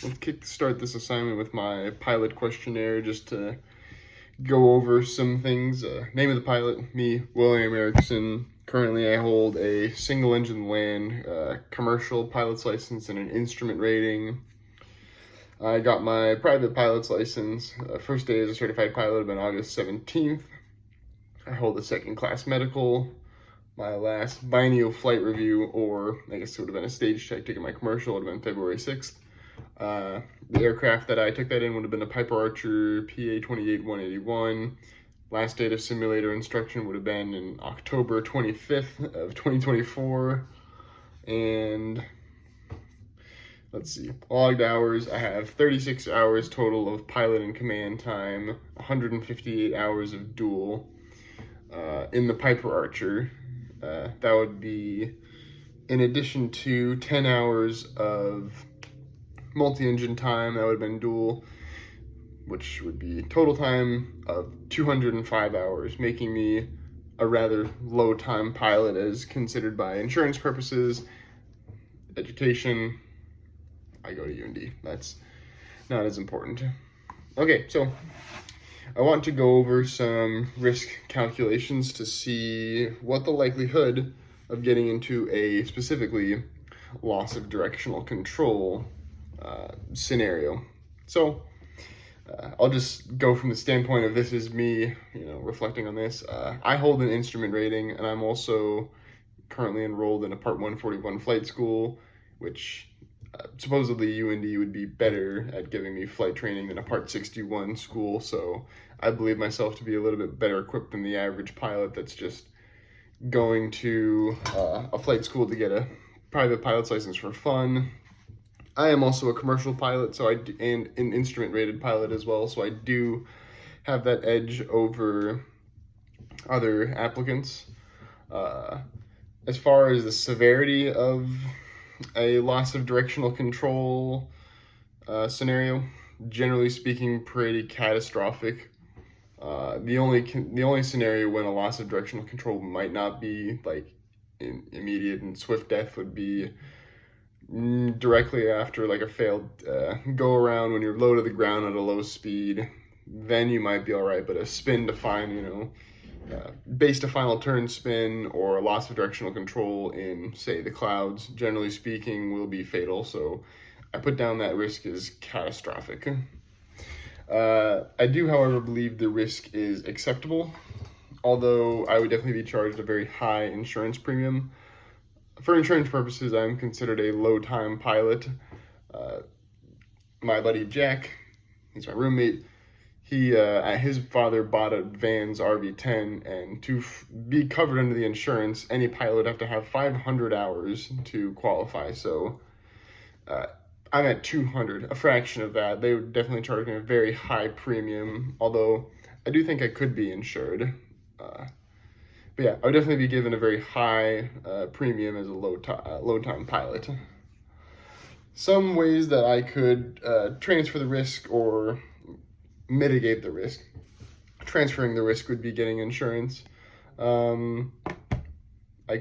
Let's kickstart this assignment with my pilot questionnaire just to go over some things. Name of the pilot, me, William Erickson. Currently, I hold a single-engine land commercial pilot's license and an instrument rating. I got my private pilot's license. First day as a certified pilot have been August 17th. I hold a second-class medical. My last biennial flight review, or I guess it would have been a stage check to get my commercial, would have been February 6th. The aircraft that I took that in would have been a Piper Archer PA-28-181. Last date of simulator instruction would have been in October 25th of 2024. And let's see, logged hours, I have 36 hours total of pilot and command time, 158 hours of dual in the Piper Archer. That would be in addition to 10 hours of multi-engine time. That would have been dual, which would be total time of 205 hours, making me a rather low time pilot as considered by insurance purposes. Education, I go to UND. That's not as important. Okay, so I want to go over some risk calculations to see what the likelihood of getting into a specifically loss of directional control scenario. So I'll just go from the standpoint of this is me, reflecting on this. I hold an instrument rating, and I'm also currently enrolled in a Part 141 flight school, which supposedly UND would be better at giving me flight training than a Part 61 school. So I believe myself to be a little bit better equipped than the average pilot that's just going to a flight school to get a private pilot's license for fun. I am also a commercial pilot, and an instrument-rated pilot as well, so I do have that edge over other applicants. As far as the severity of a loss of directional control scenario, generally speaking, pretty catastrophic. The only scenario when a loss of directional control might not be like immediate and swift death would be directly after like a failed go around when you're low to the ground at a low speed. Then you might be all right, but a spin to find, base to final turn spin or a loss of directional control in, say, the clouds, generally speaking, will be fatal. So I put down that risk as catastrophic. I do, however, believe the risk is acceptable, although I would definitely be charged a very high insurance premium. For insurance purposes, I'm considered a low-time pilot. My buddy Jack, he's my roommate, his father bought a Vans RV10, and to be covered under the insurance, any pilot would have to have 500 hours to qualify. So I'm at 200, a fraction of that. They would definitely charge me a very high premium, although I do think I could be insured. But yeah, I would definitely be given a very high premium as a low-time pilot. Some ways that I could transfer the risk or mitigate the risk. Transferring the risk would be getting insurance. I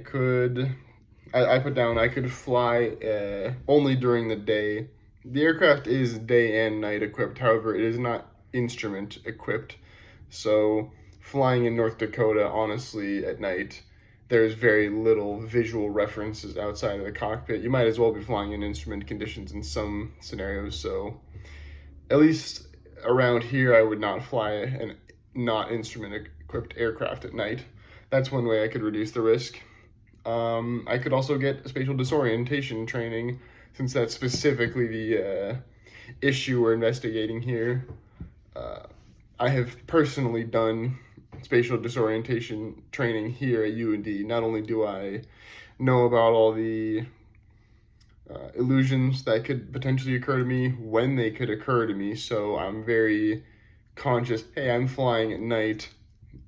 put down I could fly only during the day. The aircraft is day and night equipped, however, it is not instrument equipped. So flying in North Dakota, honestly, at night, there's very little visual references outside of the cockpit. You might as well be flying in instrument conditions in some scenarios. So at least around here, I would not fly an not instrument equipped aircraft at night. That's one way I could reduce the risk. I could also get spatial disorientation training, since that's specifically the issue we're investigating here. I have personally done spatial disorientation training here at UND. Not only do I know about all the illusions that could potentially occur to me, when they could occur to me, so I'm very conscious, hey, I'm flying at night,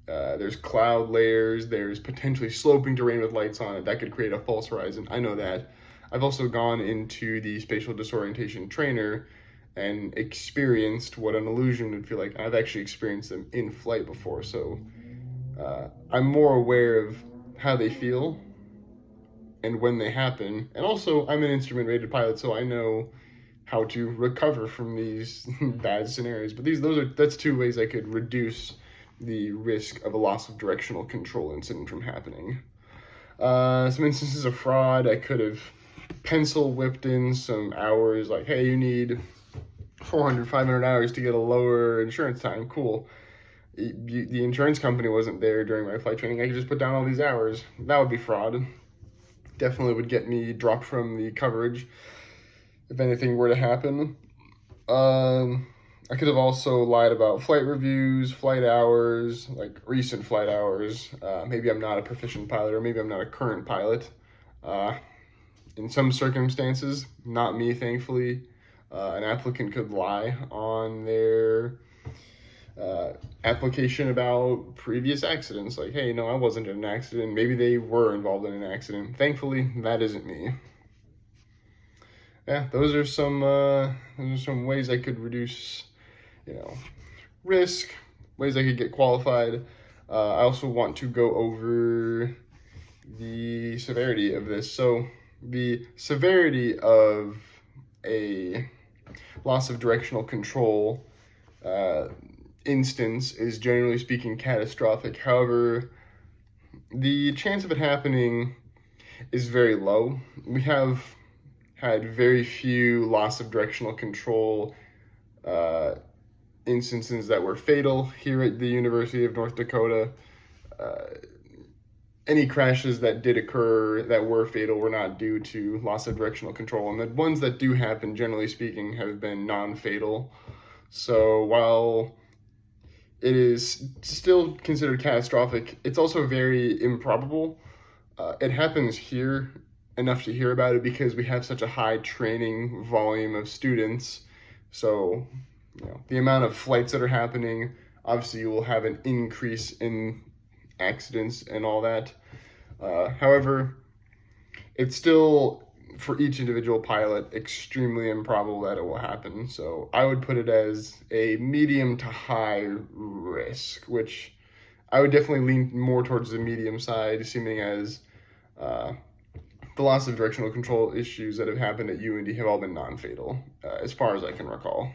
there's cloud layers, there's potentially sloping terrain with lights on it, that could create a false horizon. I know that. I've also gone into the spatial disorientation trainer and experienced what an illusion would feel like. I've actually experienced them in flight before, so I'm more aware of how they feel and when they happen. And also, I'm an instrument-rated pilot, so I know how to recover from these bad scenarios. But that's two ways I could reduce the risk of a loss of directional control incident from happening. Some instances of fraud, I could have pencil whipped in some hours, like, hey, you need 400, 500 hours to get a lower insurance time. Cool. The insurance company wasn't there during my flight training. I could just put down all these hours. That would be fraud. Definitely would get me dropped from the coverage if anything were to happen. I could have also lied about flight reviews, flight hours, like recent flight hours. Maybe I'm not a proficient pilot, or maybe I'm not a current pilot. In some circumstances, not me, thankfully, an applicant could lie on their application about previous accidents. Like, hey, no, I wasn't in an accident. Maybe they were involved in an accident. Thankfully, that isn't me. Yeah, those are some ways I could reduce, risk, ways I could get qualified. I also want to go over the severity of this. So the severity of a loss of directional control instance is, generally speaking, catastrophic. However, the chance of it happening is very low. We have had very few loss of directional control instances that were fatal here at the University of North Dakota. Any crashes that did occur that were fatal were not due to loss of directional control, and the ones that do happen, generally speaking, have been non-fatal. So while it is still considered catastrophic, it's also very improbable. It happens here enough to hear about it because we have such a high training volume of students. So, the amount of flights that are happening, obviously you will have an increase in accidents and all that. However, it's still, for each individual pilot, extremely improbable that it will happen. So I would put it as a medium to high risk, which I would definitely lean more towards the medium side, seeming as the loss of directional control issues that have happened at UND have all been non-fatal, as far as I can recall.